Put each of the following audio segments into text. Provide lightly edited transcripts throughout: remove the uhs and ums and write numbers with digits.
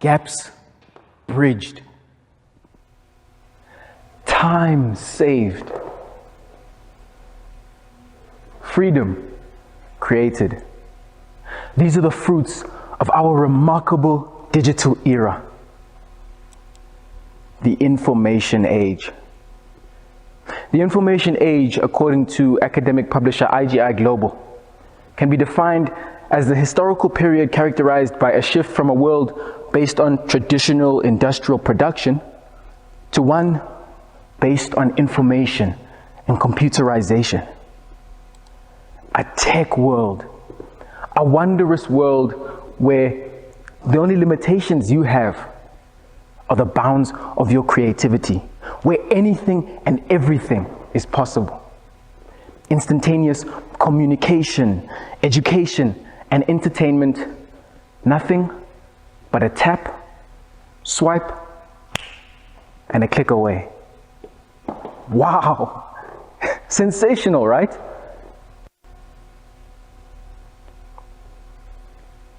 gaps bridged, time saved, freedom created. These are the fruits of our remarkable digital era, the information age. The information age, according to academic publisher IGI Global, can be defined as the historical period characterized by a shift from a world based on traditional industrial production to one based on information and computerization. A tech world, a wondrous world where the only limitations you have are the bounds of your creativity, where anything and everything is possible. Instantaneous communication, education, and entertainment, nothing but a tap, swipe, and a click away. Wow! Sensational, right?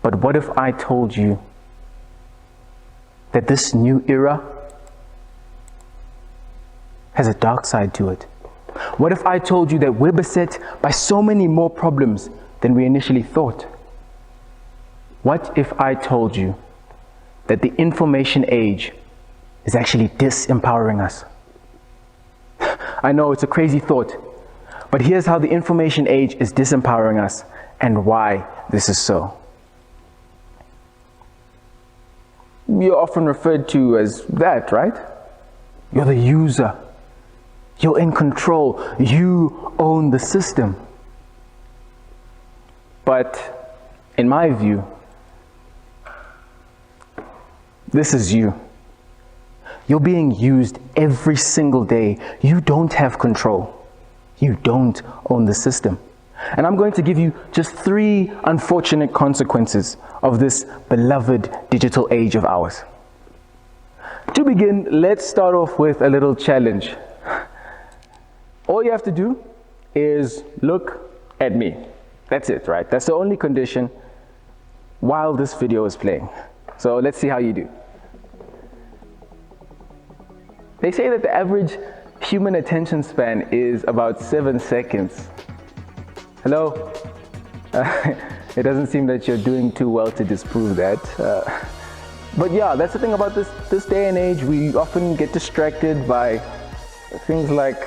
But what if I told you that this new era has a dark side to it? What if I told you that we're beset by so many more problems than we initially thought? What if I told you that the information age is actually disempowering us? I know it's a crazy thought, but here's how the information age is disempowering us and why this is so. You're often referred to as that, right? You're the user. You're in control. You own the system. But in my view, this is you. You're being used every single day. You don't have control. You don't own the system. And I'm going to give you just 3 unfortunate consequences of this beloved digital age of ours. To begin, let's start off with a little challenge. All you have to do is look at me. That's it, right? That's the only condition while this video is playing. So let's see how you do. They say that the average human attention span is about 7 seconds. Hello? It doesn't seem that you're doing too well to disprove that. But yeah, that's the thing about this day and age. We often get distracted by things like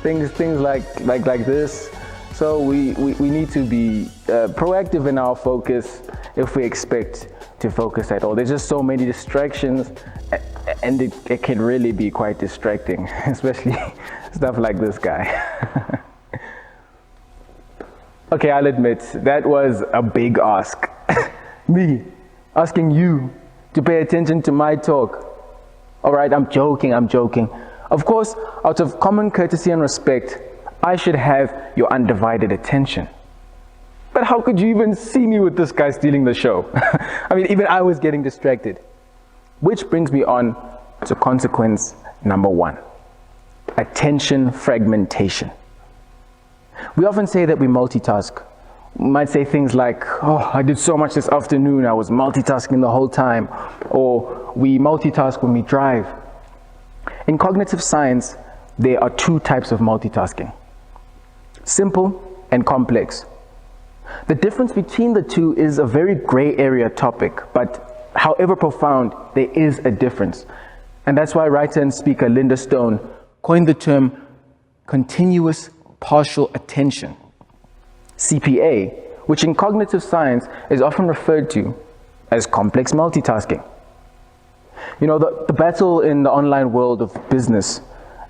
things like this. So we need to be proactive in our focus if we expect to focus at all. There's just so many distractions, and it can really be quite distracting, especially stuff like this guy. Okay, I'll admit, that was a big ask. Me asking you to pay attention to my talk. All right, I'm joking. Of course, out of common courtesy and respect, I should have your undivided attention. But how could you even see me with this guy stealing the show? I mean, even I was getting distracted. Which brings me on to consequence number 1. Attention fragmentation. We often say that we multitask. We might say things like, oh, I did so much this afternoon, I was multitasking the whole time. Or we multitask when we drive. In cognitive science, there are 2 types of multitasking. Simple and complex. The difference between the 2 is a very gray area topic, but however profound, there is a difference. And that's why writer and speaker Linda Stone coined the term continuous partial attention, CPA, which in cognitive science is often referred to as complex multitasking. You know, the battle in the online world of business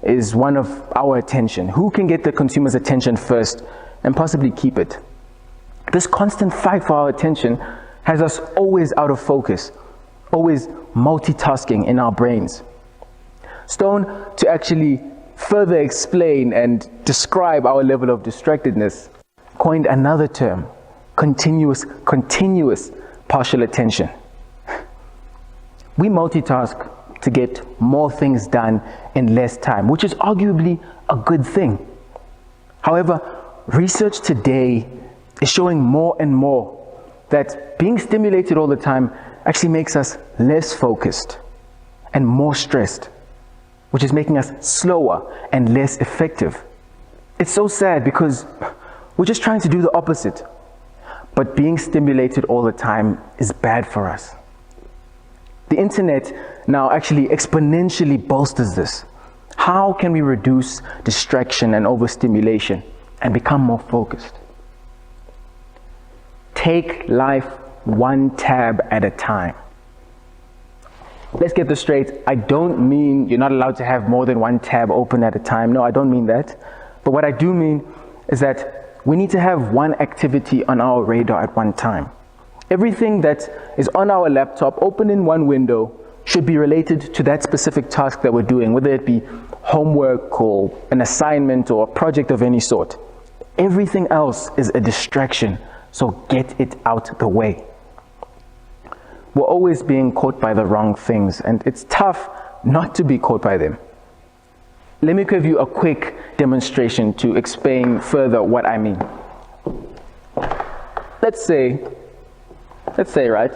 is one of our attention. Who can get the consumer's attention first and possibly keep it? This constant fight for our attention has us always out of focus, always multitasking in our brains. Stone, to actually further explain and describe our level of distractedness, coined another term, continuous partial attention. We multitask to get more things done in less time, which is arguably a good thing. However, research today is showing more and more that being stimulated all the time actually makes us less focused and more stressed, which is making us slower and less effective. It's so sad because we're just trying to do the opposite. But being stimulated all the time is bad for us. The internet now actually exponentially bolsters this. How can we reduce distraction and overstimulation and become more focused? Take life one tab at a time. Let's get this straight. I don't mean you're not allowed to have more than one tab open at a time. No, I don't mean that. But what I do mean is that we need to have one activity on our radar at one time. Everything that is on our laptop, open in one window, should be related to that specific task that we're doing, whether it be homework or an assignment or a project of any sort. Everything else is a distraction, so get it out the way. We're always being caught by the wrong things, and it's tough not to be caught by them. Let me give you a quick demonstration to explain further what I mean. Let's say, right,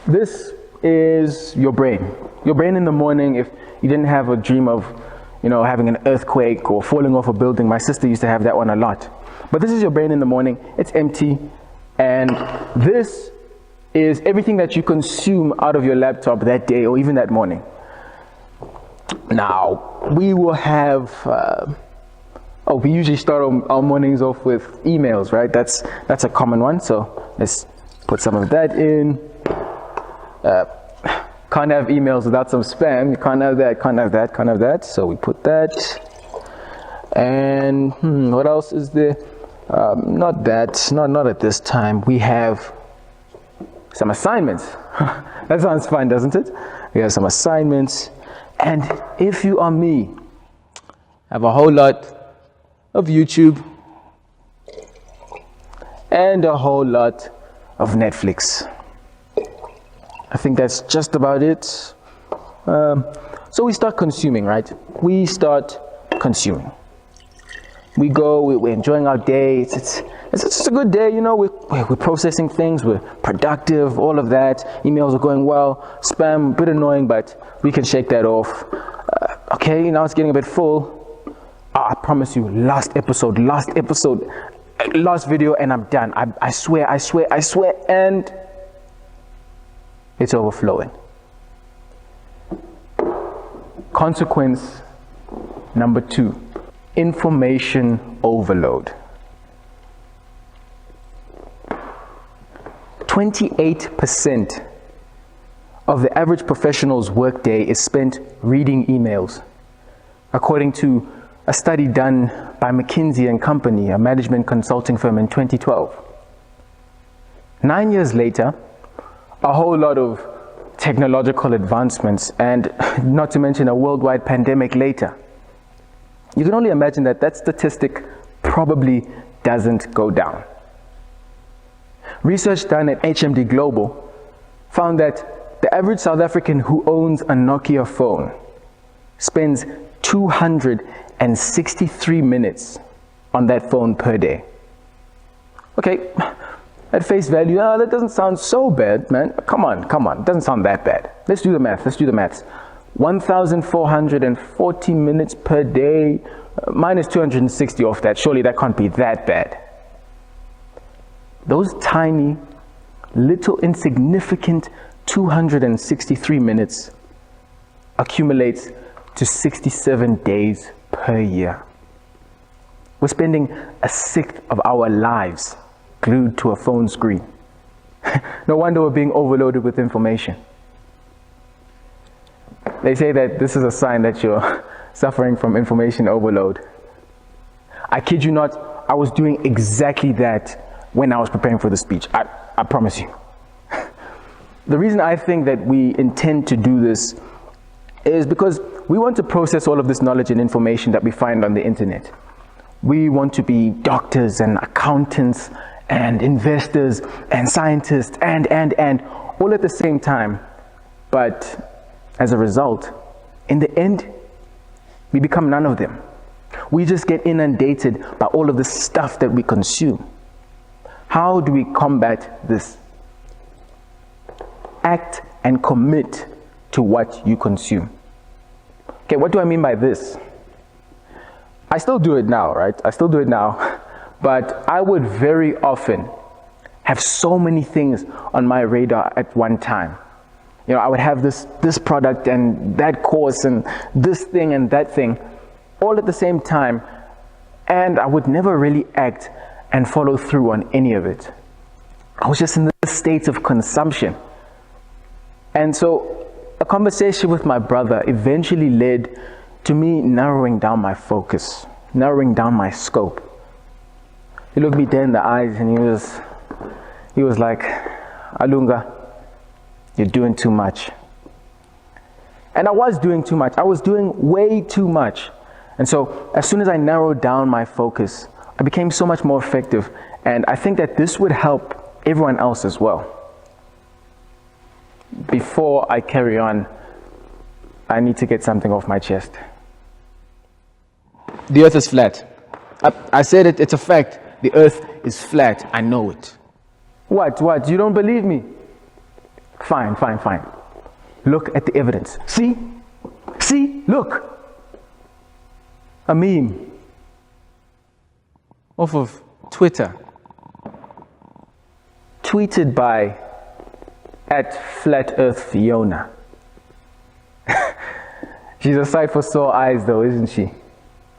this is your brain. Your brain in the morning, if you didn't have a dream of, having an earthquake or falling off a building. My sister used to have that one a lot. But this is your brain in the morning. It's empty. And this is everything that you consume out of your laptop that day or even that morning. Now, we will have, we usually start our mornings off with emails, right? That's a common one. So let's put some of that in. Can't have emails without some spam. You can't have that, can't have that, can't have that. So we put that. And what else is there? Not that, not at this time. We have some assignments. That sounds fun, doesn't it? We have some assignments. And if you are me, I have a whole lot of YouTube and a whole lot of Netflix. I think that's just about it. So we start consuming, right? We start consuming. We go, we're enjoying our day. It's just a good day, we're processing things, we're productive, all of that. Emails are going well. Spam, a bit annoying, but we can shake that off. Okay, now it's getting a bit full. I promise you, last video, and I'm done. I swear, and it's overflowing. Consequence number 2, information overload. 28% of the average professional's workday is spent reading emails, according to a study done by McKinsey & Company, a management consulting firm, in 2012. 9 years later, a whole lot of technological advancements, and not to mention a worldwide pandemic later, you can only imagine that statistic probably doesn't go down. Research done at HMD Global found that the average South African who owns a Nokia phone spends 263 minutes on that phone per day. Okay, at face value, that doesn't sound so bad, man. Come on, it doesn't sound that bad. Let's do the maths. 1,440 minutes per day, minus 260 off that. Surely that can't be that bad. Those tiny, little, insignificant 263 minutes accumulates to 67 days per year. We're spending a sixth of our lives glued to a phone screen. No wonder we're being overloaded with information. They say that this is a sign that you're suffering from information overload. I kid you not, I was doing exactly that when I was preparing for the speech. I promise you. The reason I think that we intend to do this is because we want to process all of this knowledge and information that we find on the internet. We want to be doctors and accountants and investors and scientists and all at the same time. But as a result, in the end, we become none of them. We just get inundated by all of the stuff that we consume. How do we combat this? act and commit to what you consume. Okay, what do I mean by this? I still do it now, right? I still do it now, but I would very often have so many things on my radar at one time. You know, I would have this product and that course and this thing and that thing all at the same time, and I would never really act and follow through on any of it. I was just in this state of consumption. And so a conversation with my brother eventually led to me narrowing down my focus, narrowing down my scope. He looked me dead in the eyes and he was like, Alunga, you're doing too much. And I was doing too much. I was doing way too much. And so as soon as I narrowed down my focus, I became so much more effective. And I think that this would help everyone else as well. Before I carry on, I need to get something off my chest. The earth is flat. I said it, it's a fact. The earth is flat. I know it. What? You don't believe me? Fine. Look at the evidence. See, look. A meme off of Twitter, tweeted by @FlatEarthFiona. She's a sight for sore eyes though, isn't she?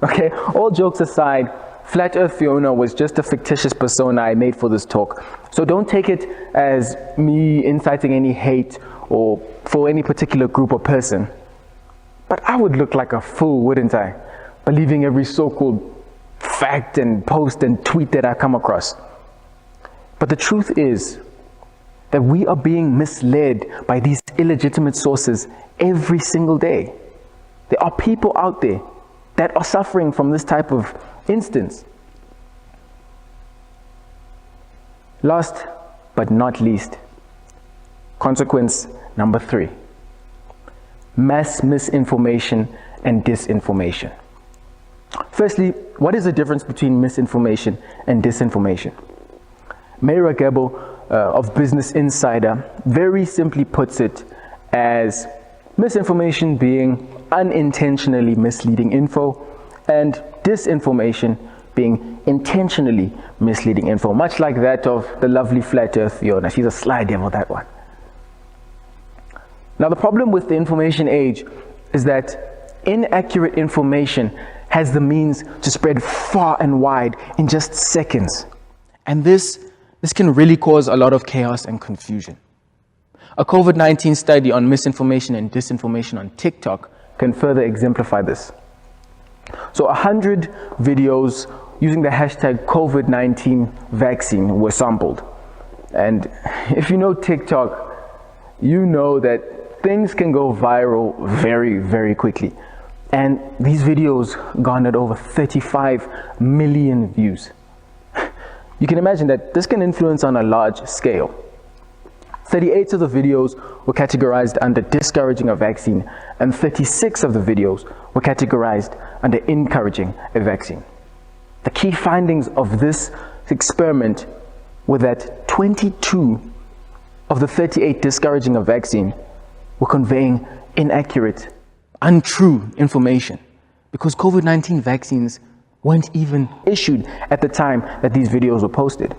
Okay, all jokes aside, Flat Earth Fiona was just a fictitious persona I made for this talk. So don't take it as me inciting any hate or for any particular group or person. But I would look like a fool, wouldn't I? Believing every so-called fact and post and tweet that I come across. But the truth is that we are being misled by these illegitimate sources every single day. There are people out there that are suffering from this type of instance. Last but not least, consequence number 3. Mass misinformation and disinformation. Firstly, what is the difference between misinformation and disinformation? Mayra Gebo of Business Insider very simply puts it as misinformation being unintentionally misleading info and disinformation being intentionally misleading info, much like that of the lovely Flat Earth Fiona. She's a sly devil, that one. Now, the problem with the information age is that inaccurate information has the means to spread far and wide in just seconds. And this can really cause a lot of chaos and confusion. A COVID-19 study on misinformation and disinformation on TikTok can further exemplify this. So 100 videos using the hashtag COVID-19 vaccine were sampled. And if you know TikTok, you know that things can go viral very, very quickly. And these videos garnered over 35 million views. You can imagine that this can influence on a large scale. 38 of the videos were categorized under discouraging a vaccine, and 36 of the videos were categorized under encouraging a vaccine. The key findings of this experiment were that 22 of the 38 discouraging a vaccine were conveying inaccurate, untrue information, because COVID-19 vaccines weren't even issued at the time that these videos were posted.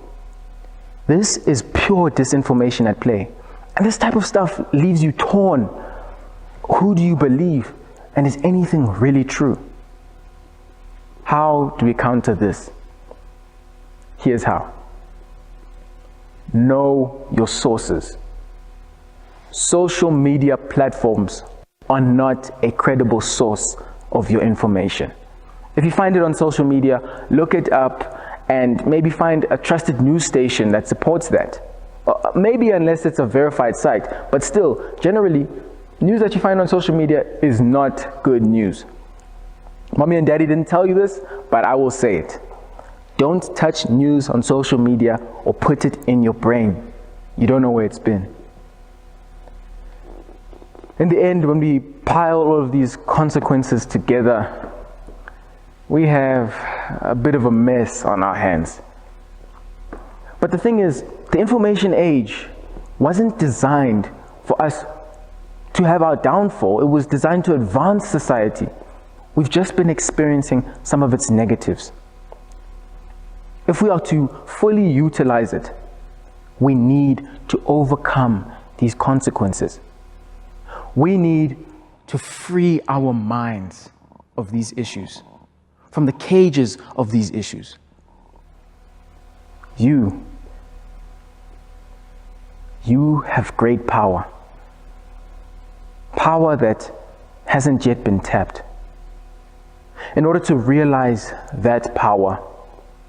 This is pure disinformation at play. And this type of stuff leaves you torn. Who do you believe? And is anything really true? How do we counter this? Here's how. Know your sources. Social media platforms are not a credible source of your information. If you find it on social media, look it up and maybe find a trusted news station that supports that. Maybe unless it's a verified site, but still, generally, news that you find on social media is not good news. Mommy and daddy didn't tell you this, but I will say it. Don't touch news on social media or put it in your brain. You don't know where it's been. In the end, when we pile all of these consequences together, we have a bit of a mess on our hands. But the thing is, the information age wasn't designed for us to have our downfall. It was designed to advance society. We've just been experiencing some of its negatives. If we are to fully utilize it, we need to overcome these consequences. We need to free our minds of these issues, from the cages of these issues. You have great power. Power that hasn't yet been tapped. In order to realize that power,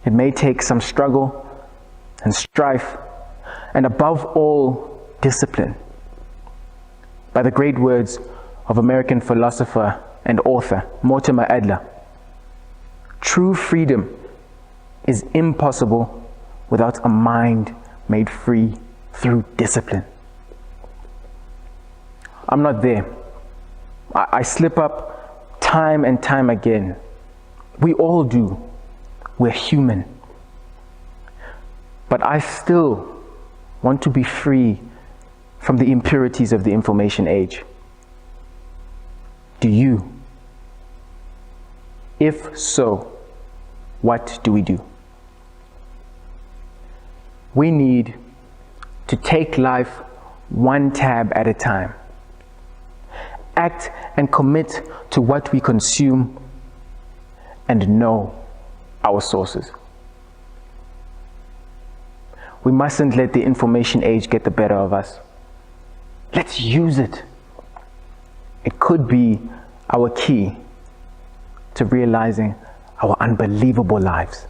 it may take some struggle and strife, and above all, discipline. By the great words of American philosopher and author Mortimer Adler, true freedom is impossible without a mind made free through discipline. I'm not there. I slip up time and time again. We all do. We're human. But I still want to be free from the impurities of the information age. Do you? If so, what do we do? We need to take life one tab at a time. Act and commit to what we consume and know our sources. We mustn't let the information age get the better of us. Let's use it. It could be our key to realizing our unbelievable lives.